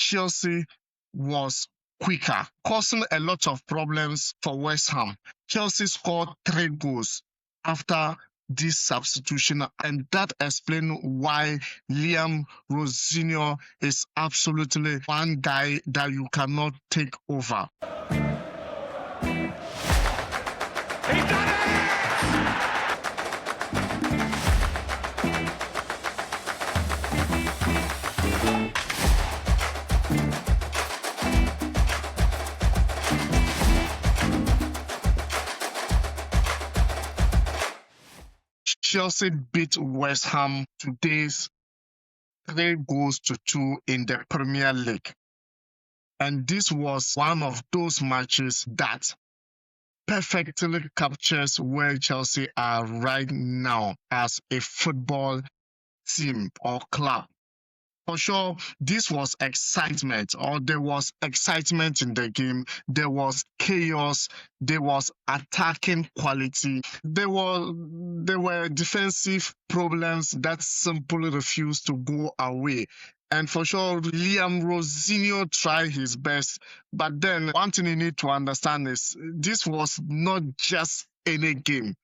Chelsea was quicker, causing a lot of problems for West Ham. Chelsea scored 3 goals after this substitution, and that explains why Liam Rosenior is absolutely one guy that you cannot take over. He done it! Chelsea beat West Ham today's 3 goals to 2 in the Premier League. And this was one of those matches that perfectly captures where Chelsea are right now as a football team or club. For sure, this was excitement, or there was excitement in the game. There was chaos. There was attacking quality. There were defensive problems that simply refused to go away. And for sure, Liam Rosenior tried his best. But then one thing you need to understand is this was not just any game.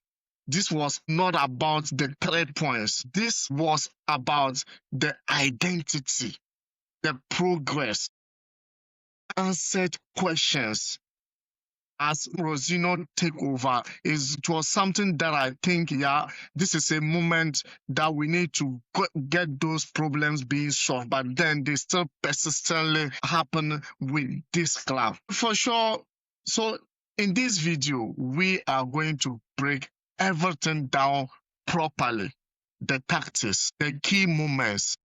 This was not about the 3 points. This was about the identity, the progress, answered questions. As Rosino take over, it was something that I think, this is a moment that we need to get those problems being solved, but then they still persistently happen with this club. For sure, so in this video, we are going to break everything down properly. The tactics, the key moments,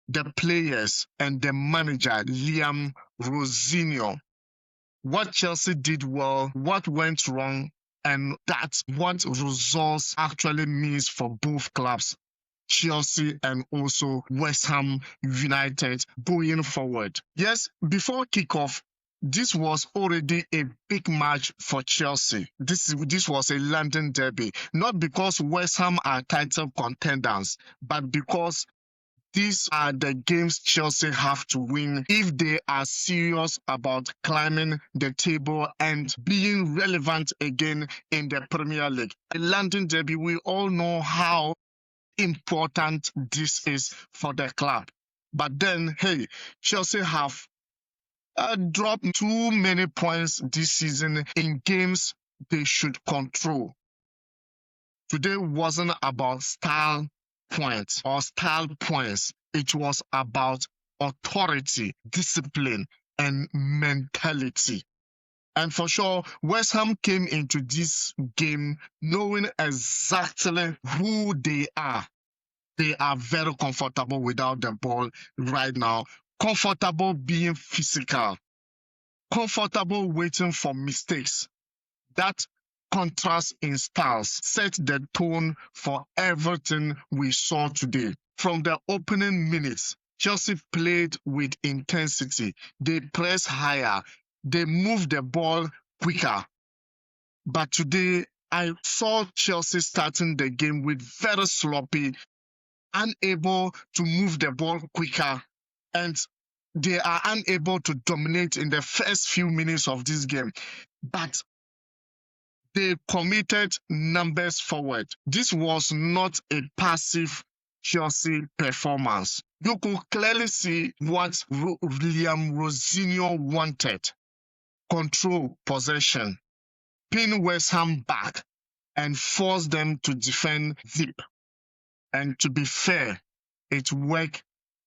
the players, and the manager, Liam Rosenior. What Chelsea did well, what went wrong, and that's what results actually means for both clubs, Chelsea and also West Ham United, going forward. Yes, before kickoff, this was already a big match for Chelsea. This was a London derby, not because West Ham are title contenders, but because these are the games Chelsea have to win if they are serious about climbing the table and being relevant again in the Premier League. A London derby, we all know how important this is for the club. But then, hey, Chelsea have dropped too many points this season in games they should control. Today wasn't about style points or style points. It was about authority, discipline, and mentality. And for sure, West Ham came into this game knowing exactly who they are. They are very comfortable without the ball right now. Comfortable being physical, comfortable waiting for mistakes. That contrast in styles set the tone for everything we saw today. From the opening minutes, Chelsea played with intensity. They pressed higher. They moved the ball quicker. But today, I saw Chelsea starting the game with very sloppy, unable to move the ball quicker, and they are unable to dominate in the first few minutes of this game. But they committed numbers forward. This was not a passive Chelsea performance. You could clearly see what Liam Rosenior wanted. Control possession, pin West Ham back, and force them to defend deep. And to be fair, it worked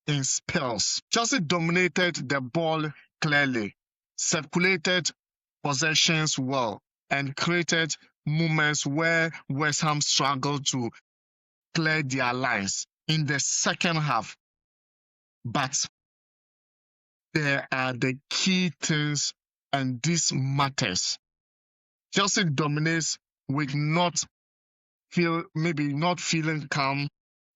in spells. Chelsea dominated the ball clearly, circulated possessions well, and created moments where West Ham struggled to clear their lines in the second half. But there are the key things, and this matters. Chelsea dominates with maybe not feeling calm.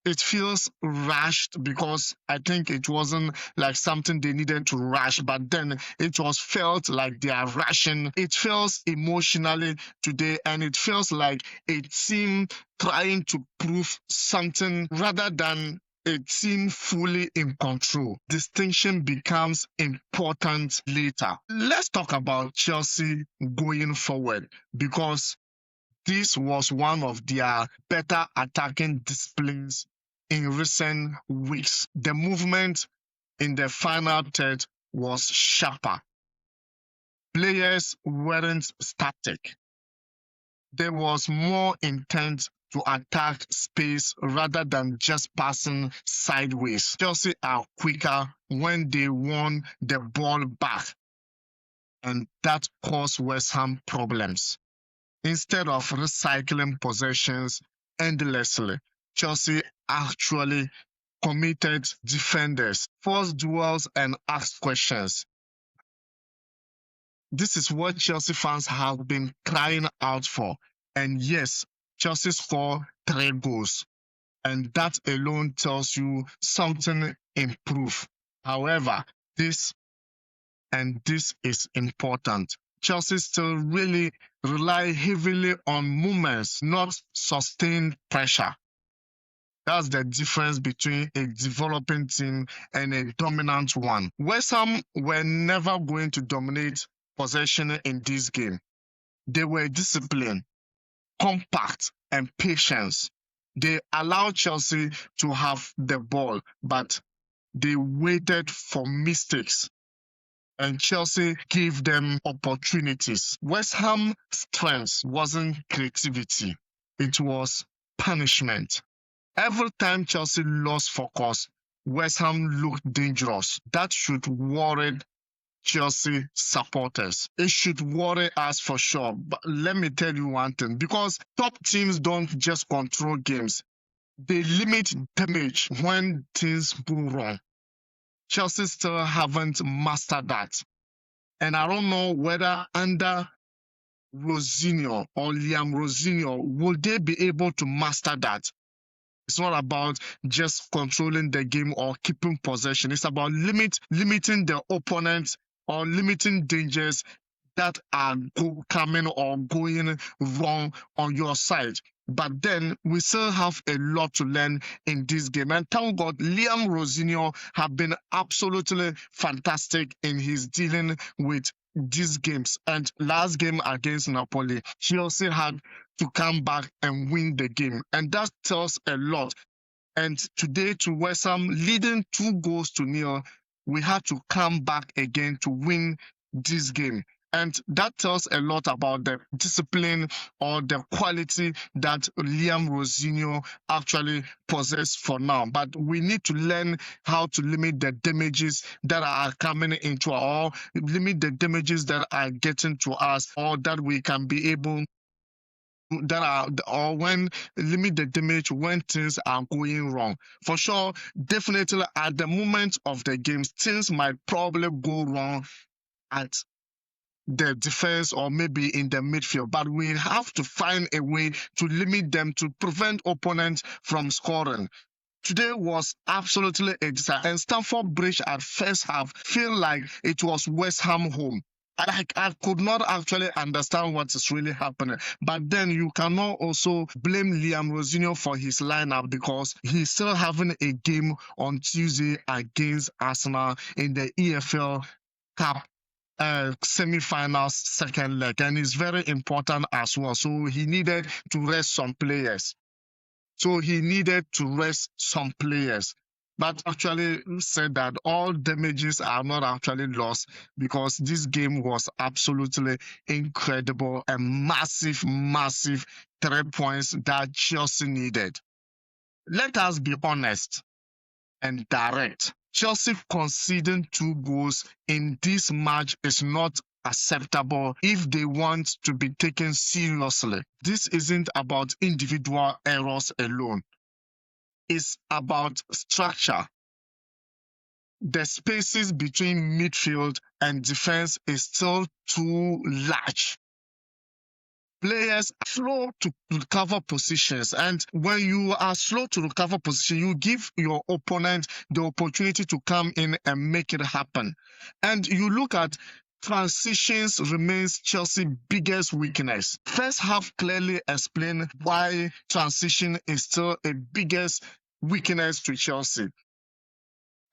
It feels rushed because I think it wasn't like something they needed to rush, but then it was felt like they are rushing. It feels emotionally today, and it feels like a team trying to prove something rather than a team fully in control. Distinction becomes important later. Let's talk about Chelsea going forward, because this was one of their better attacking disciplines in recent weeks. The movement in the final third was sharper. Players weren't static. There was more intent to attack space rather than just passing sideways. Chelsea are quicker when they won the ball back, and that caused West Ham problems. Instead of recycling possessions endlessly, Chelsea actually committed defenders, forced duels, and asked questions. This is what Chelsea fans have been crying out for. And yes, Chelsea scored 3 goals. And that alone tells you something improved. However, this is important. Chelsea still really rely heavily on movements, not sustained pressure. That's the difference between a developing team and a dominant one. West Ham were never going to dominate possession in this game. They were disciplined, compact, and patient. They allowed Chelsea to have the ball, but they waited for mistakes, and Chelsea gave them opportunities. West Ham's strength wasn't creativity, it was punishment. Every time Chelsea lost focus, West Ham looked dangerous. That should worry Chelsea supporters. It should worry us for sure. But let me tell you one thing, because top teams don't just control games, they limit damage when things go wrong. Chelsea still haven't mastered that. And I don't know whether under Rosenior or Liam Rosenior will they be able to master that. It's not about just controlling the game or keeping possession. It's about limiting the opponent or limiting dangers that are coming or going wrong on your side. But then we still have a lot to learn in this game. And thank God, Liam Rosenior have been absolutely fantastic in his dealing with these games. And last game against Napoli, he also had to come back and win the game. And that tells a lot. And today to West Ham, leading 2 goals to nil, we had to come back again to win this game. And that tells a lot about the discipline or the quality that Liam Rosenior actually possesses for now. But we need to learn how to limit the damages that are coming into or limit the damages that are getting to us, or that we can be able or when limit the damage when things are going wrong. For sure, definitely at the moment of the games, things might probably go wrong at the defense or maybe in the midfield, but we have to find a way to limit them to prevent opponents from scoring. Today was absolutely a disaster, and Stamford Bridge at first half feel like it was West Ham home. I could not actually understand what is really happening. But then you cannot also blame Liam Rosenior for his lineup, because he's still having a game on Tuesday against Arsenal in the EFL Cup semi-finals second leg, and it's very important as well. So he needed to rest some players. But actually said that all damages are not actually lost, because this game was absolutely incredible and massive 3 points that Chelsea needed. Let us be honest and direct. Chelsea conceding 2 goals in this match is not acceptable if they want to be taken seriously. This isn't about individual errors alone. It's about structure. The spaces between midfield and defense is still too large. Players are slow to recover positions, and when you are slow to recover position, you give your opponent the opportunity to come in and make it happen. And you look at transitions remains Chelsea's biggest weakness. First half clearly explained why transition is still a biggest weakness to Chelsea.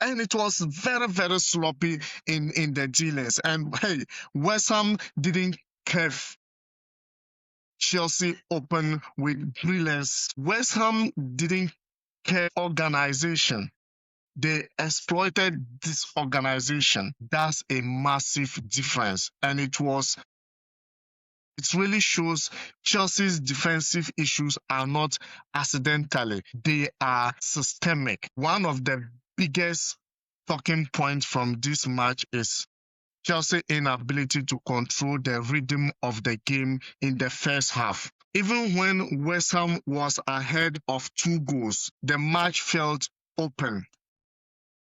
And it was very, very sloppy in the dealings. And hey, West Ham didn't curve Chelsea open with brilliance. West Ham didn't care organization. They exploited this organization. That's a massive difference. And it really shows Chelsea's defensive issues are not accidentally, they are systemic. One of the biggest talking points from this match is Chelsea's inability to control the rhythm of the game in the first half. Even when West Ham was ahead of 2 goals, the match felt open.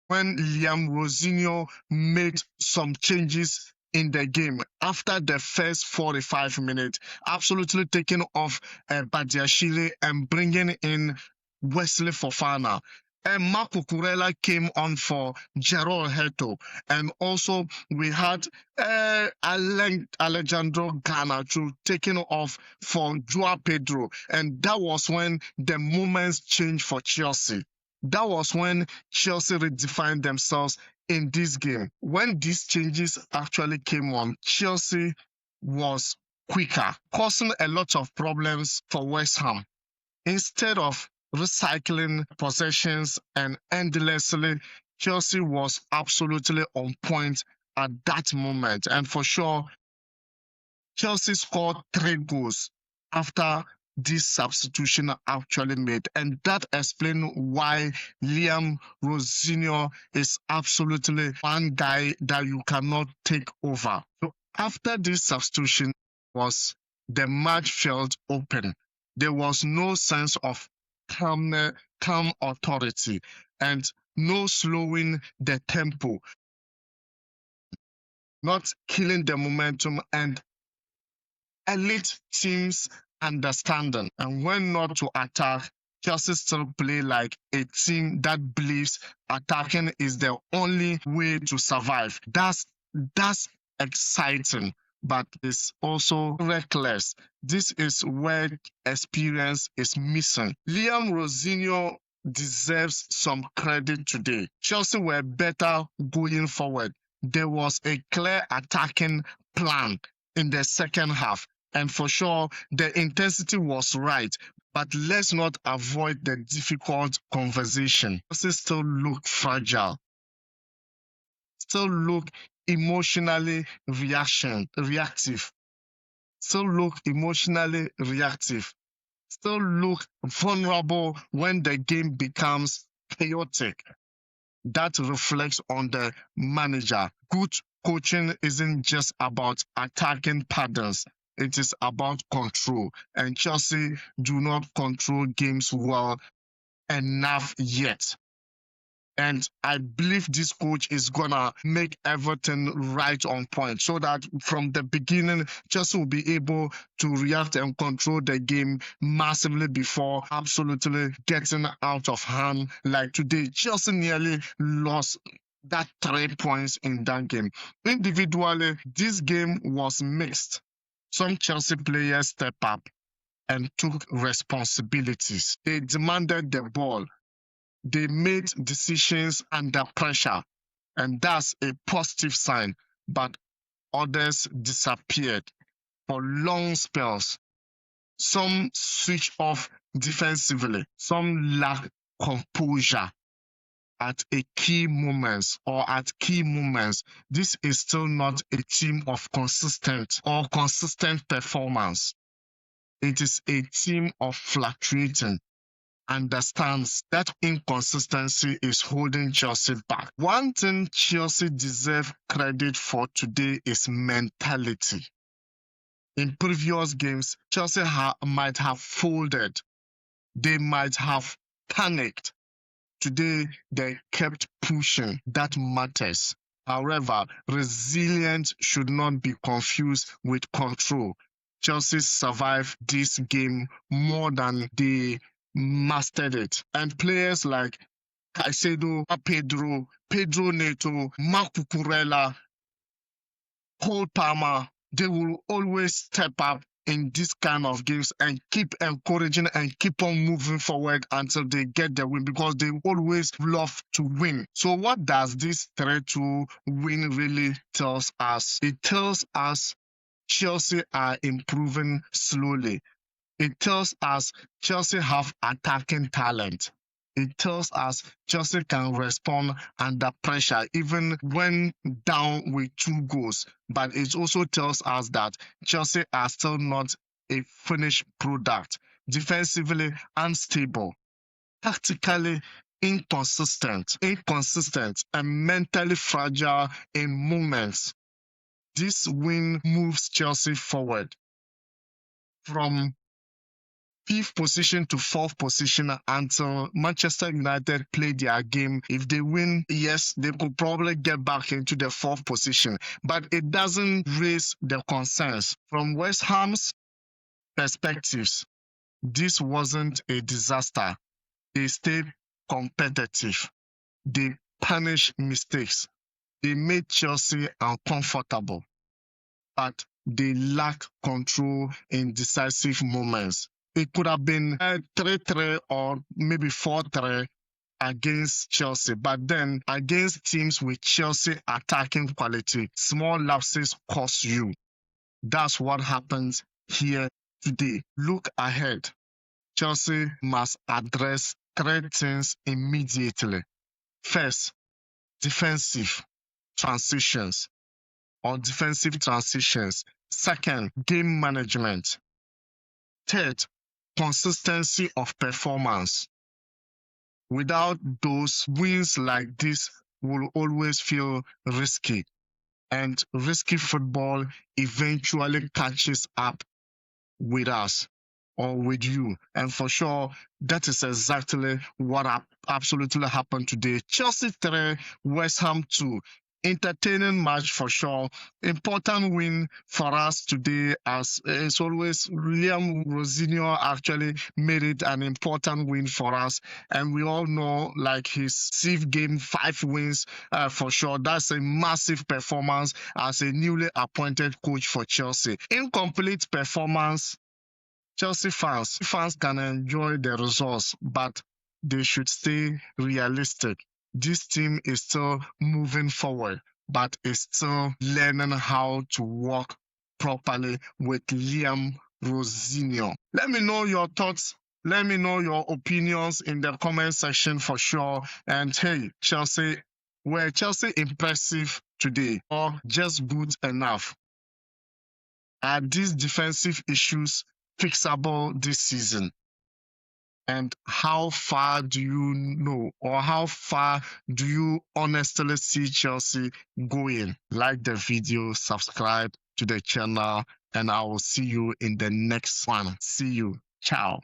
When Liam Rosenior made some changes in the game after the first 45 minutes, absolutely taking off Ashili and bringing in Wesley Fofana. And Marco Kurela came on for Gerald Heto. And also we had Alejandro Garnacho taking off for Joao Pedro. And that was when the moments changed for Chelsea. That was when Chelsea redefined themselves in this game. When these changes actually came on, Chelsea was quicker, causing a lot of problems for West Ham. Instead of recycling possessions and endlessly, Chelsea was absolutely on point at that moment. And for sure, Chelsea scored 3 goals after this substitution actually made. And that explains why Liam Rosenior is absolutely one guy that you cannot take over. So after this substitution the match felt open. There was no sense of calm authority and no slowing the tempo, not killing the momentum, and elite teams understanding. And when not to attack, Chelsea still play like a team that believes attacking is the only way to survive. That's exciting, but it's also reckless. This is where experience is missing. Liam Rosenior deserves some credit today. Chelsea were better going forward. There was a clear attacking plan in the second half. And for sure, the intensity was right. But let's not avoid the difficult conversation. Chelsea still look fragile, still look emotionally reactive, still look emotionally reactive, still look vulnerable when the game becomes chaotic. That reflects on the manager. Good coaching isn't just about attacking patterns. It is about control. And Chelsea do not control games well enough yet. And I believe this coach is gonna make everything right on point so that from the beginning, Chelsea will be able to react and control the game massively before absolutely getting out of hand. Like today, Chelsea nearly lost that 3 points in that game. Individually, this game was mixed. Some Chelsea players stepped up and took responsibilities. They demanded the ball. They made decisions under pressure, and that's a positive sign. But others disappeared for long spells. Some switched off defensively. Some lacked composure at key moments. This is still not a team of consistent performance. It is a team of fluctuating. Understands that inconsistency is holding Chelsea back. One thing Chelsea deserve credit for today is mentality. In previous games, Chelsea might have folded. They might have panicked. Today, they kept pushing. That matters. However, resilience should not be confused with control. Chelsea survived this game more than they mastered it. And players like Caicedo, Pedro Neto, Marco Kurela, Cole Palmer, they will always step up in this kind of games and keep encouraging and keep on moving forward until they get the win, because they always love to win. So what does this 3-2 win really tells us? It tells us Chelsea are improving slowly. It tells us Chelsea have attacking talent. It tells us Chelsea can respond under pressure even when down with 2 goals. But it also tells us that Chelsea are still not a finished product. Defensively unstable, tactically inconsistent, and mentally fragile in moments. This win moves Chelsea forward from 5th position to 4th position until Manchester United play their game. If they win, yes, they could probably get back into the 4th position, but it doesn't raise the concerns. From West Ham's perspectives, this wasn't a disaster. They stayed competitive. They punished mistakes. They made Chelsea uncomfortable, but they lack control in decisive moments. It could have been 3-3 or maybe 4-3 against Chelsea, but then against teams with Chelsea attacking quality, small lapses cost you. That's what happens here today. Look ahead. Chelsea must address 3 things immediately. First, defensive transitions or defensive transitions. Second, game management. Third, consistency of performance. Without those, wins like this will always feel risky, and risky football eventually catches up with us or with you. And for sure, that is exactly what absolutely happened today. Chelsea 3, West Ham 2. Entertaining match for sure. Important win for us today, as it's always. Liam Rosenior actually made it an important win for us, and we all know like his 5th game, 5 wins for sure. That's a massive performance as a newly appointed coach for Chelsea. Incomplete performance. Chelsea fans can enjoy the results, but they should stay realistic. This team is still moving forward, but is still learning how to work properly with Liam Rosenior. Let me know your thoughts. Let me know your opinions in the comment section for sure. And hey, Chelsea, were Chelsea impressive today or just good enough? Are these defensive issues fixable this season? And how far do you know, or how far do you honestly see Chelsea going? Like the video, subscribe to the channel, and I will see you in the next one. See you. Ciao.